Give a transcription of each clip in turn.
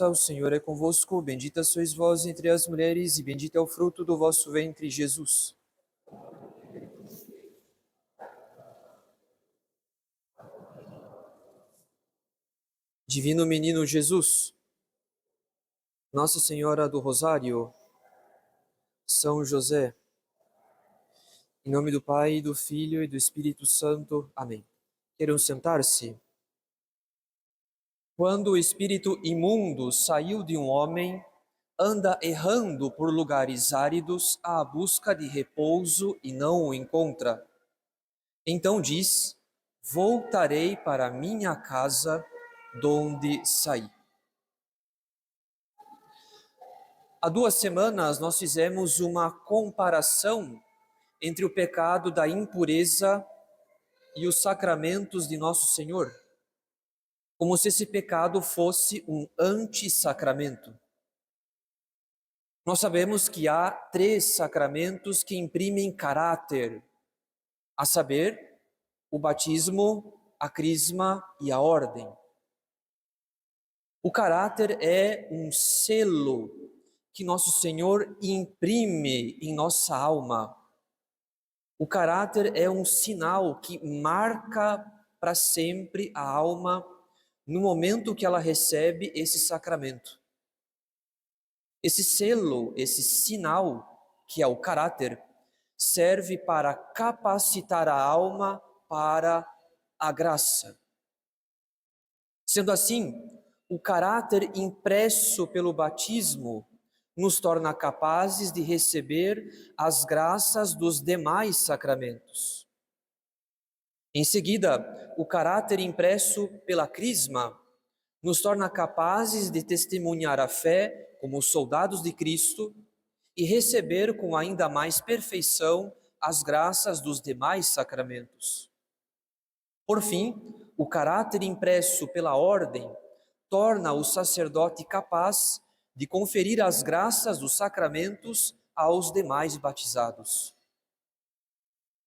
O Senhor é convosco, bendita sois vós entre as mulheres, e bendito é o fruto do vosso ventre, Jesus. Divino Menino Jesus, Nossa Senhora do Rosário, São José, em nome do Pai, do Filho e do Espírito Santo. Amém. Queiram sentar-se. Quando o espírito imundo saiu de um homem, anda errando por lugares áridos à busca de repouso e não o encontra. Então diz: voltarei para minha casa, donde saí. Há 2 semanas nós fizemos uma comparação entre o pecado da impureza e os sacramentos de Nosso Senhor, como se esse pecado fosse um antissacramento. Nós sabemos que há 3 sacramentos que imprimem caráter, a saber, o batismo, a crisma e a ordem. O caráter é um selo que Nosso Senhor imprime em nossa alma. O caráter é um sinal que marca para sempre a alma no momento que ela recebe esse sacramento. Esse selo, esse sinal, que é o caráter, serve para capacitar a alma para a graça. Sendo assim, o caráter impresso pelo batismo nos torna capazes de receber as graças dos demais sacramentos. Em seguida, o caráter impresso pela crisma nos torna capazes de testemunhar a fé como soldados de Cristo e receber com ainda mais perfeição as graças dos demais sacramentos. Por fim, o caráter impresso pela ordem torna o sacerdote capaz de conferir as graças dos sacramentos aos demais batizados.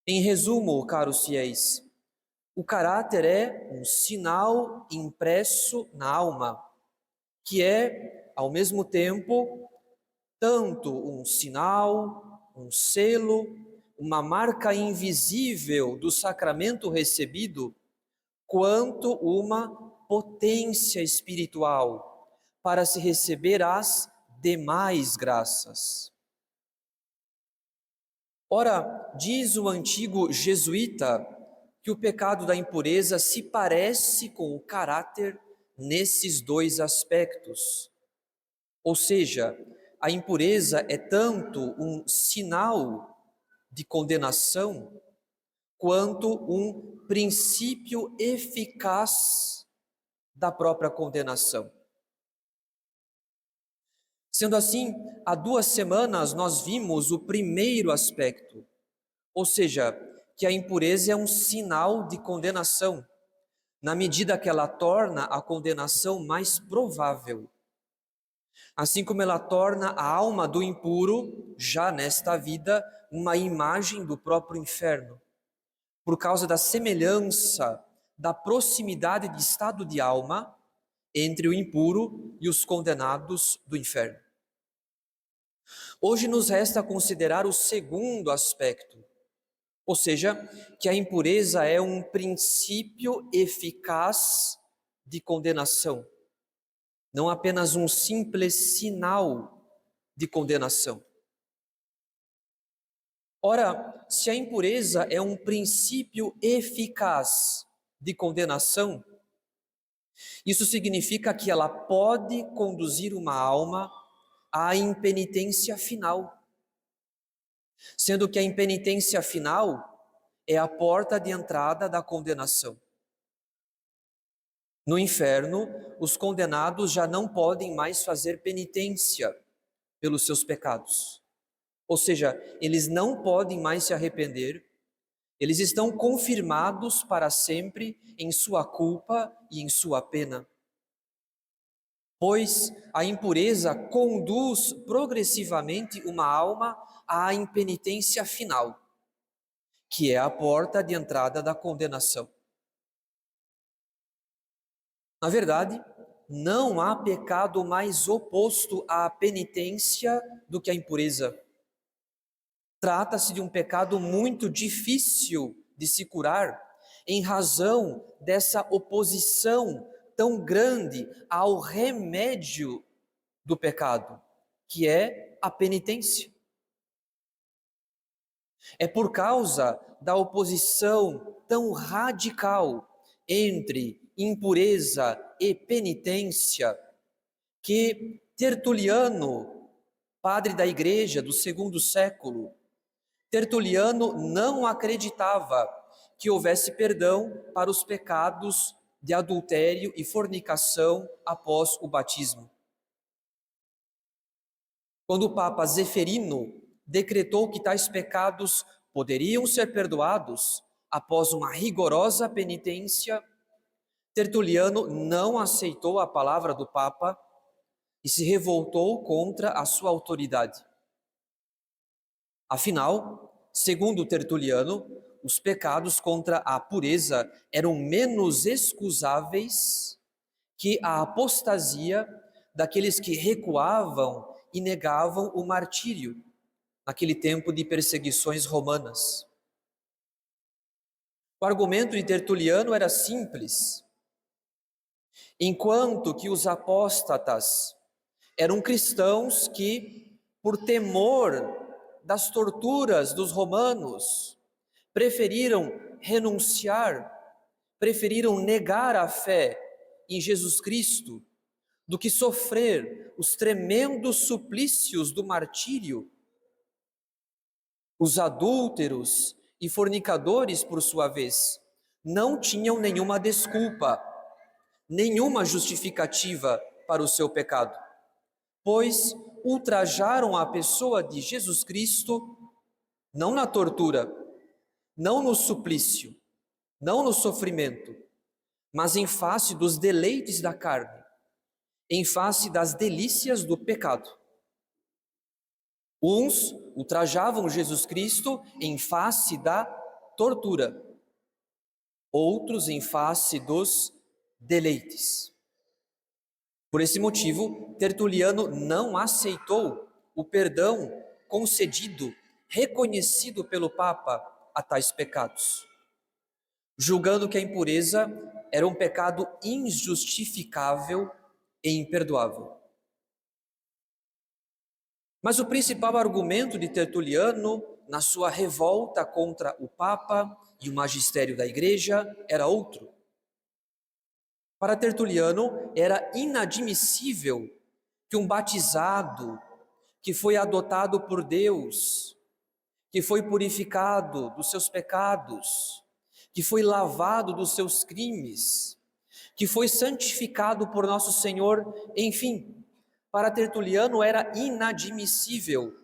Em resumo, caros fiéis, o caráter é um sinal impresso na alma, que é, ao mesmo tempo, tanto um sinal, um selo, uma marca invisível do sacramento recebido, quanto uma potência espiritual para se receber as demais graças. Ora, diz o antigo jesuíta que o pecado da impureza se parece com o caráter nesses 2 aspectos. Ou seja, a impureza é tanto um sinal de condenação, quanto um princípio eficaz da própria condenação. Sendo assim, há 2 semanas nós vimos o primeiro aspecto, ou seja, que a impureza é um sinal de condenação, na medida que ela torna a condenação mais provável. Assim como ela torna a alma do impuro, já nesta vida, uma imagem do próprio inferno, por causa da semelhança, da proximidade de estado de alma entre o impuro e os condenados do inferno. Hoje nos resta considerar o segundo aspecto, ou seja, que a impureza é um princípio eficaz de condenação, não apenas um simples sinal de condenação. Ora, se a impureza é um princípio eficaz de condenação, isso significa que ela pode conduzir uma alma à impenitência final, sendo que a impenitência final é a porta de entrada da condenação. No inferno, os condenados já não podem mais fazer penitência pelos seus pecados. Ou seja, eles não podem mais se arrepender, eles estão confirmados para sempre em sua culpa e em sua pena. Pois a impureza conduz progressivamente uma alma à impenitência final, que é a porta de entrada da condenação. Na verdade, não há pecado mais oposto à penitência do que a impureza. Trata-se de um pecado muito difícil de se curar, em razão dessa oposição tão grande ao remédio do pecado, que é a penitência. É por causa da oposição tão radical entre impureza e penitência que Tertuliano, padre da Igreja do segundo século, Tertuliano não acreditava que houvesse perdão para os pecados de adultério e fornicação após o batismo. Quando o Papa Zeferino decretou que tais pecados poderiam ser perdoados após uma rigorosa penitência, Tertuliano não aceitou a palavra do Papa e se revoltou contra a sua autoridade. Afinal, segundo Tertuliano, os pecados contra a pureza eram menos excusáveis que a apostasia daqueles que recuavam e negavam o martírio naquele tempo de perseguições romanas. O argumento de Tertuliano era simples. Enquanto que os apóstatas eram cristãos que, por temor das torturas dos romanos, preferiram renunciar, preferiram negar a fé em Jesus Cristo, do que sofrer os tremendos suplícios do martírio. Os adúlteros e fornicadores, por sua vez, não tinham nenhuma desculpa, nenhuma justificativa para o seu pecado, pois ultrajaram a pessoa de Jesus Cristo não na tortura, não no suplício, não no sofrimento, mas em face dos deleites da carne, em face das delícias do pecado. Uns ultrajavam Jesus Cristo em face da tortura, outros em face dos deleites. Por esse motivo, Tertuliano não aceitou o perdão concedido, reconhecido pelo Papa a tais pecados, julgando que a impureza era um pecado injustificável e imperdoável. Mas o principal argumento de Tertuliano, na sua revolta contra o Papa e o magistério da Igreja, era outro. Para Tertuliano, era inadmissível que um batizado, que foi adotado por Deus, que foi purificado dos seus pecados, que foi lavado dos seus crimes, que foi santificado por nosso Senhor, enfim, para Tertuliano era inadmissível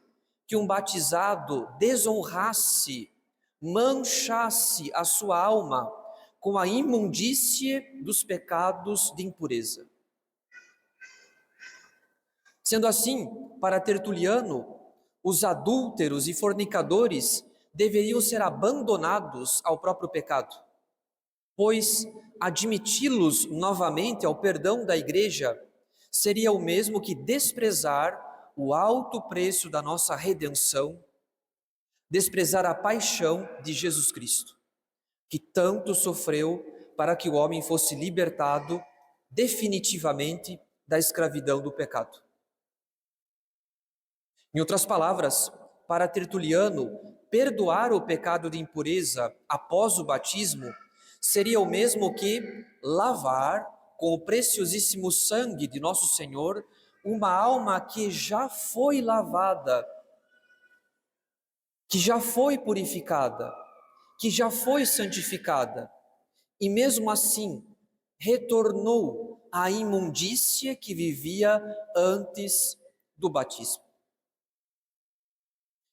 que um batizado desonrasse, manchasse a sua alma com a imundície dos pecados de impureza. Sendo assim, para Tertuliano, os adúlteros e fornicadores deveriam ser abandonados ao próprio pecado, pois admiti-los novamente ao perdão da Igreja seria o mesmo que desprezar o alto preço da nossa redenção, desprezar a paixão de Jesus Cristo, que tanto sofreu para que o homem fosse libertado definitivamente da escravidão do pecado. Em outras palavras, para Tertuliano, perdoar o pecado de impureza após o batismo seria o mesmo que lavar com o preciosíssimo sangue de nosso Senhor uma alma que já foi lavada, que já foi purificada, que já foi santificada, e mesmo assim retornou à imundície que vivia antes do batismo.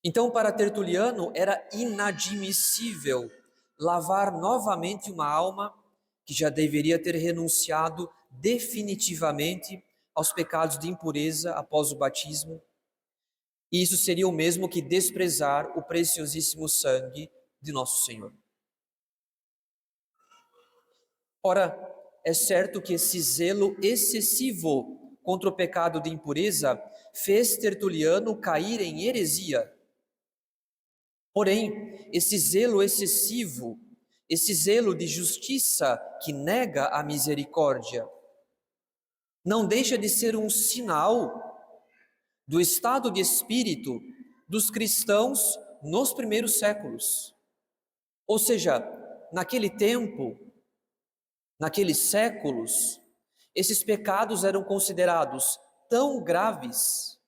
Então, para Tertuliano, era inadmissível lavar novamente uma alma que já deveria ter renunciado definitivamente aos pecados de impureza após o batismo. E isso seria o mesmo que desprezar o preciosíssimo sangue de nosso Senhor. Ora, é certo que esse zelo excessivo contra o pecado de impureza fez Tertuliano cair em heresia. Porém, esse zelo excessivo, esse zelo de justiça que nega a misericórdia, não deixa de ser um sinal do estado de espírito dos cristãos nos primeiros séculos. Ou seja, naquele tempo, naqueles séculos, esses pecados eram considerados tão graves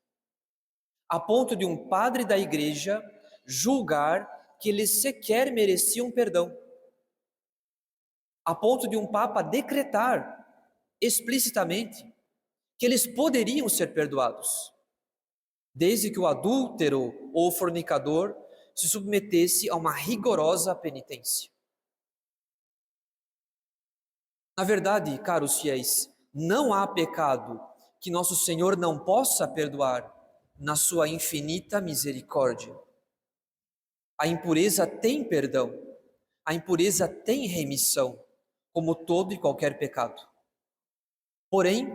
a ponto de um padre da igreja julgar que eles sequer mereciam perdão, a ponto de um papa decretar explicitamente que eles poderiam ser perdoados, desde que o adúltero ou o fornicador se submetesse a uma rigorosa penitência. Na verdade, caros fiéis, não há pecado que nosso Senhor não possa perdoar na sua infinita misericórdia. A impureza tem perdão, a impureza tem remissão, como todo e qualquer pecado. Porém,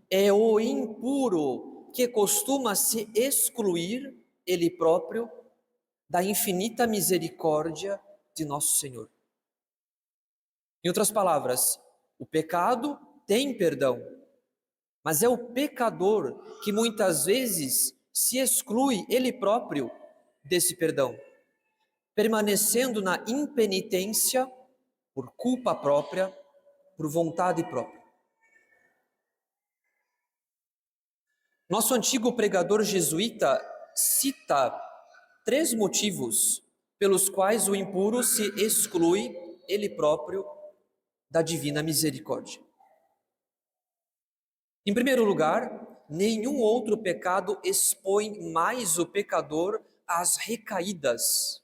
é o impuro que costuma se excluir ele próprio da infinita misericórdia de nosso Senhor. Em outras palavras, o pecado tem perdão, mas é o pecador que muitas vezes se exclui ele próprio desse perdão, permanecendo na impenitência por culpa própria, por vontade própria. Nosso antigo pregador jesuíta cita 3 motivos pelos quais o impuro se exclui ele próprio da divina misericórdia. Em primeiro lugar, nenhum outro pecado expõe mais o pecador às recaídas.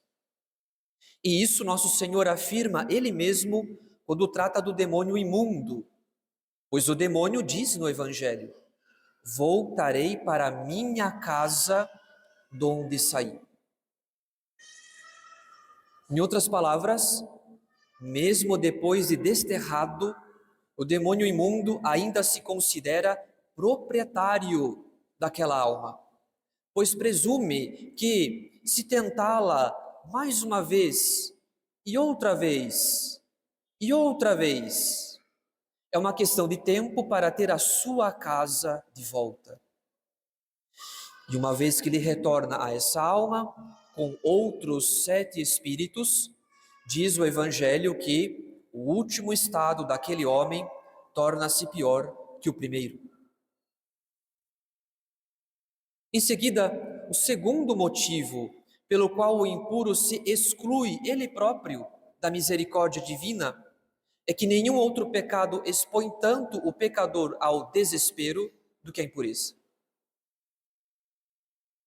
E isso nosso Senhor afirma Ele mesmo quando trata do demônio imundo, pois o demônio diz no Evangelho: voltarei para minha casa donde saí. Em outras palavras, mesmo depois de desterrado, o demônio imundo ainda se considera proprietário daquela alma, pois presume que, se tentá-la mais uma vez, e outra vez, e outra vez, é uma questão de tempo para ter a sua casa de volta. E uma vez que ele retorna a essa alma, com outros 7 espíritos, diz o Evangelho que o último estado daquele homem torna-se pior que o primeiro. Em seguida, o segundo motivo pelo qual o impuro se exclui ele próprio da misericórdia divina é que nenhum outro pecado expõe tanto o pecador ao desespero do que a impureza.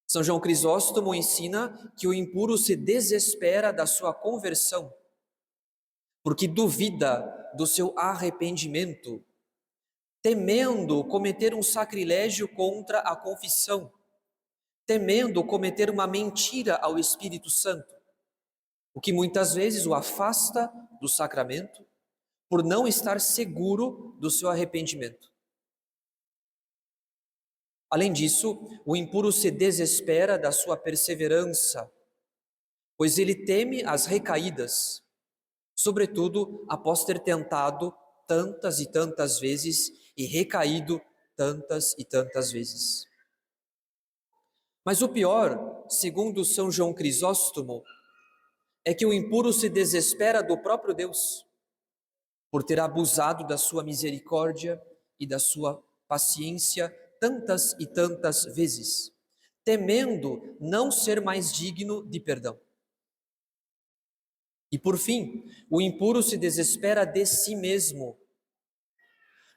São João Crisóstomo ensina que o impuro se desespera da sua conversão, porque duvida do seu arrependimento, temendo cometer um sacrilégio contra a confissão, temendo cometer uma mentira ao Espírito Santo, o que muitas vezes o afasta do sacramento, por não estar seguro do seu arrependimento. Além disso, o impuro se desespera da sua perseverança, pois ele teme as recaídas, sobretudo após ter tentado tantas e tantas vezes e recaído tantas e tantas vezes. Mas o pior, segundo São João Crisóstomo, é que o impuro se desespera do próprio Deus, por ter abusado da sua misericórdia e da sua paciência tantas e tantas vezes, temendo não ser mais digno de perdão. E por fim, o impuro se desespera de si mesmo,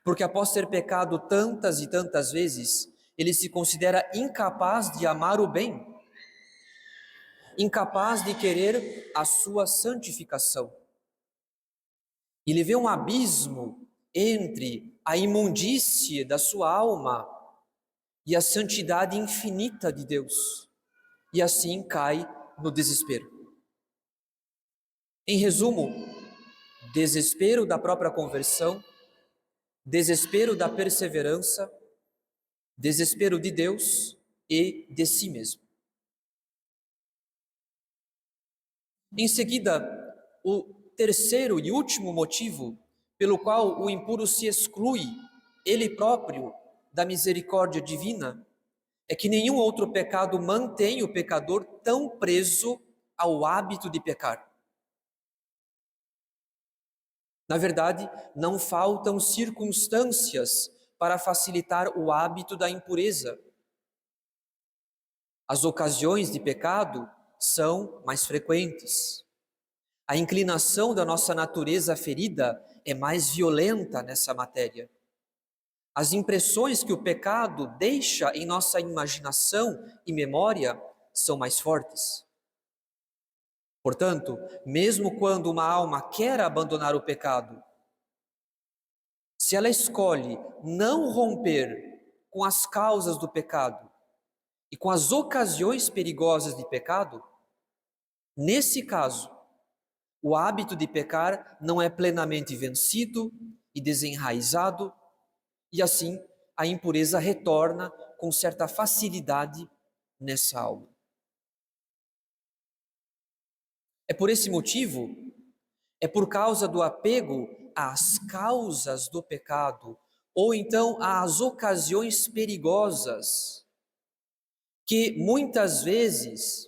porque após ter pecado tantas e tantas vezes, ele se considera incapaz de amar o bem, incapaz de querer a sua santificação. E ele vê um abismo entre a imundície da sua alma e a santidade infinita de Deus, e assim cai no desespero. Em resumo, desespero da própria conversão, desespero da perseverança, desespero de Deus e de si mesmo. Em seguida, o terceiro e último motivo pelo qual o impuro se exclui, ele próprio, da misericórdia divina, é que nenhum outro pecado mantém o pecador tão preso ao hábito de pecar. Na verdade, não faltam circunstâncias para facilitar o hábito da impureza. As ocasiões de pecado são mais frequentes. A inclinação da nossa natureza ferida é mais violenta nessa matéria. As impressões que o pecado deixa em nossa imaginação e memória são mais fortes. Portanto, mesmo quando uma alma quer abandonar o pecado, se ela escolhe não romper com as causas do pecado e com as ocasiões perigosas de pecado, nesse caso, o hábito de pecar não é plenamente vencido e desenraizado, e assim a impureza retorna com certa facilidade nessa alma. É por esse motivo, é por causa do apego às causas do pecado, ou então às ocasiões perigosas, que muitas vezes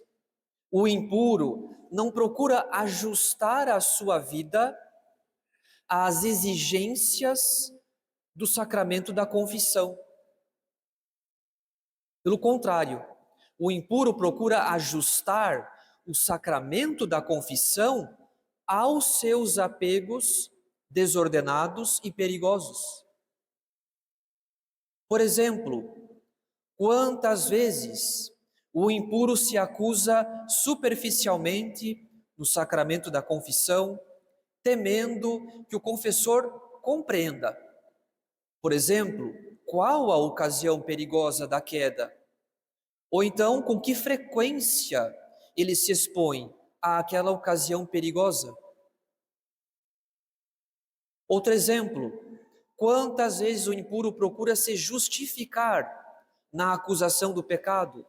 o impuro não procura ajustar a sua vida às exigências do sacramento da confissão. Pelo contrário, o impuro procura ajustar o sacramento da confissão aos seus apegos desordenados e perigosos. Por exemplo, quantas vezes o impuro se acusa superficialmente no sacramento da confissão, temendo que o confessor compreenda. Por exemplo, qual a ocasião perigosa da queda? Ou então, com que frequência ele se expõe àquela ocasião perigosa? Outro exemplo, quantas vezes o impuro procura se justificar na acusação do pecado,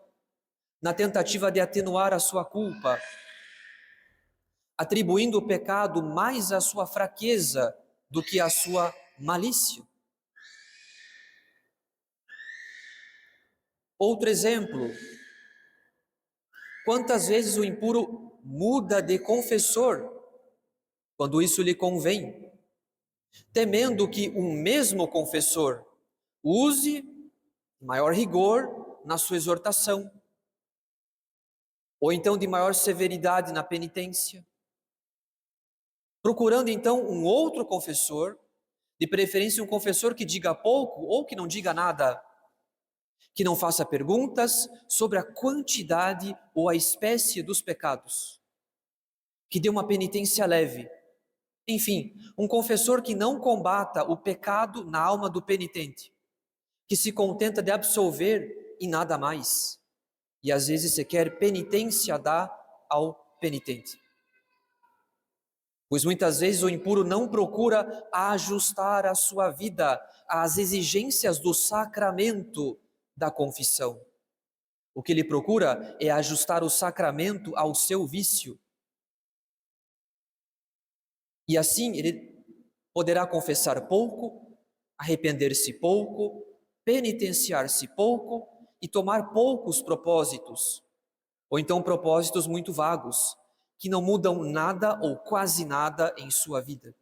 na tentativa de atenuar a sua culpa, atribuindo o pecado mais à sua fraqueza do que à sua malícia. Outro exemplo, quantas vezes o impuro muda de confessor quando isso lhe convém, temendo que um mesmo confessor use maior rigor na sua exortação, ou então de maior severidade na penitência, procurando então um outro confessor, de preferência um confessor que diga pouco ou que não diga nada, que não faça perguntas sobre a quantidade ou a espécie dos pecados, que dê uma penitência leve. Enfim, um confessor que não combata o pecado na alma do penitente, que se contenta de absolver e nada mais, e às vezes sequer penitência dá ao penitente. Pois muitas vezes o impuro não procura ajustar a sua vida às exigências do sacramento da confissão. O que ele procura é ajustar o sacramento ao seu vício. E assim ele poderá confessar pouco, arrepender-se pouco, penitenciar-se pouco e tomar poucos propósitos, ou então propósitos muito vagos, que não mudam nada ou quase nada em sua vida.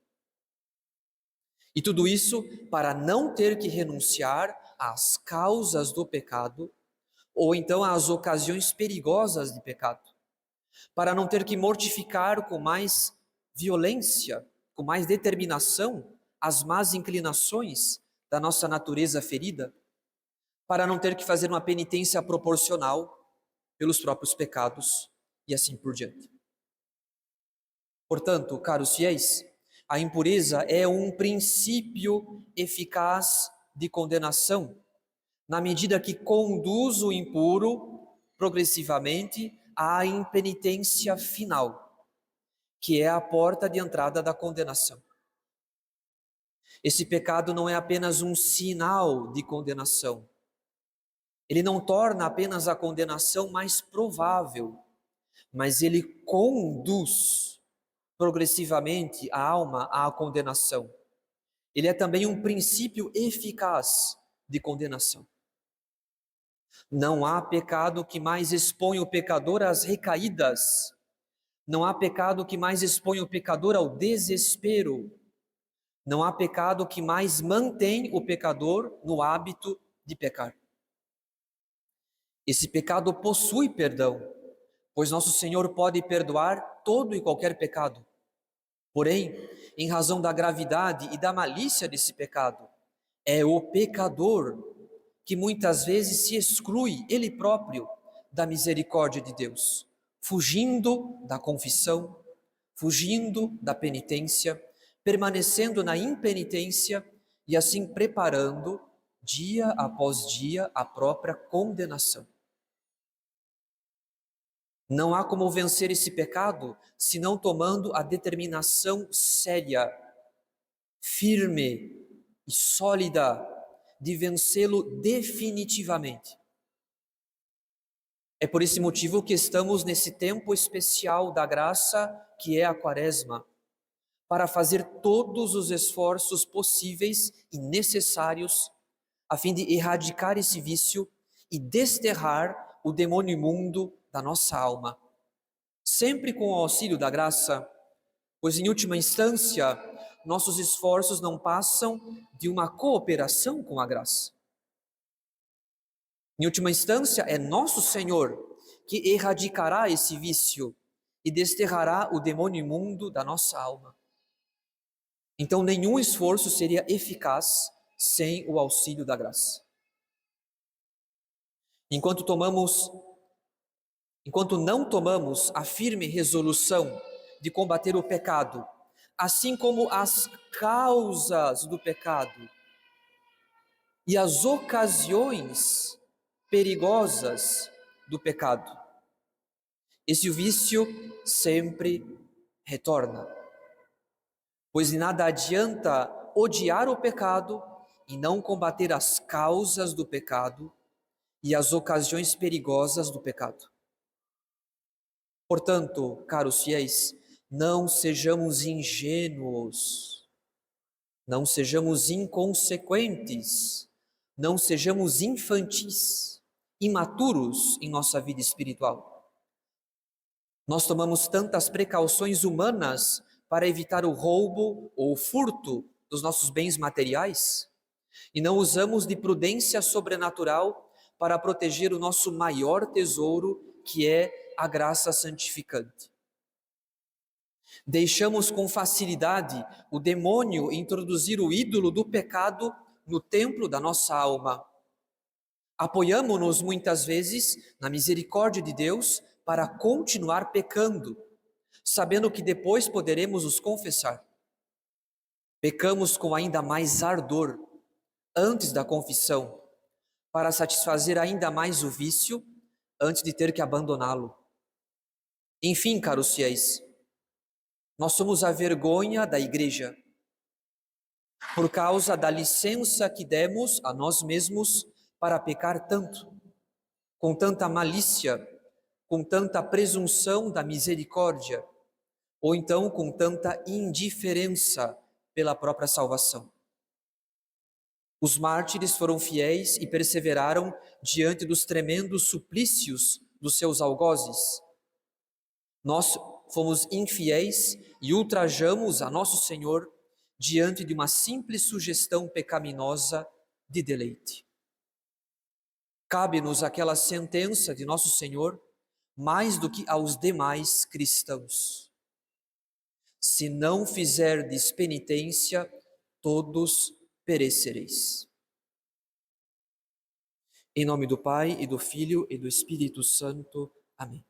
E tudo isso para não ter que renunciar às causas do pecado, ou então às ocasiões perigosas de pecado, para não ter que mortificar com mais violência, com mais determinação, as más inclinações da nossa natureza ferida, para não ter que fazer uma penitência proporcional pelos próprios pecados e assim por diante. Portanto, caros fiéis, a impureza é um princípio eficaz de condenação, na medida que conduz o impuro progressivamente à impenitência final, que é a porta de entrada da condenação. Esse pecado não é apenas um sinal de condenação. Ele não torna apenas a condenação mais provável, mas ele conduz progressivamente a alma à condenação. Ele é também um princípio eficaz de condenação. Não há pecado que mais expõe o pecador às recaídas. Não há pecado que mais expõe o pecador ao desespero. Não há pecado que mais mantém o pecador no hábito de pecar. Esse pecado possui perdão, pois nosso Senhor pode perdoar todo e qualquer pecado. Porém, em razão da gravidade e da malícia desse pecado, é o pecador que muitas vezes se exclui ele próprio da misericórdia de Deus, fugindo da confissão, fugindo da penitência, permanecendo na impenitência e assim preparando, dia após dia, a própria condenação. Não há como vencer esse pecado senão tomando a determinação séria, firme e sólida de vencê-lo definitivamente. É por esse motivo que estamos nesse tempo especial da graça, que é a Quaresma, para fazer todos os esforços possíveis e necessários a fim de erradicar esse vício e desterrar o demônio imundo da nossa alma, sempre com o auxílio da graça, pois em última instância, nossos esforços não passam de uma cooperação com a graça. Em última instância, é nosso Senhor que erradicará esse vício e desterrará o demônio imundo da nossa alma. Então, nenhum esforço seria eficaz sem o auxílio da graça. Enquanto não tomamos a firme resolução de combater o pecado, assim como as causas do pecado e as ocasiões perigosas do pecado, esse vício sempre retorna. Pois de nada adianta odiar o pecado e não combater as causas do pecado e as ocasiões perigosas do pecado. Portanto, caros fiéis, não sejamos ingênuos, não sejamos inconsequentes, não sejamos infantis, imaturos em nossa vida espiritual. Nós tomamos tantas precauções humanas para evitar o roubo ou o furto dos nossos bens materiais e não usamos de prudência sobrenatural para proteger o nosso maior tesouro, que é a graça santificante. Deixamos com facilidade o demônio introduzir o ídolo do pecado no templo da nossa alma. Apoiamo-nos muitas vezes na misericórdia de Deus para continuar pecando, sabendo que depois poderemos os confessar. Pecamos com ainda mais ardor antes da confissão, para satisfazer ainda mais o vício antes de ter que abandoná-lo. Enfim, caros fiéis, nós somos a vergonha da igreja, por causa da licença que demos a nós mesmos para pecar tanto, com tanta malícia, com tanta presunção da misericórdia, ou então com tanta indiferença pela própria salvação. Os mártires foram fiéis e perseveraram diante dos tremendos suplícios dos seus algozes. Nós fomos infiéis e ultrajamos a nosso Senhor diante de uma simples sugestão pecaminosa de deleite. Cabe-nos aquela sentença de nosso Senhor mais do que aos demais cristãos: se não fizerdes penitência, todos perecereis. Em nome do Pai, e do Filho, e do Espírito Santo. Amém.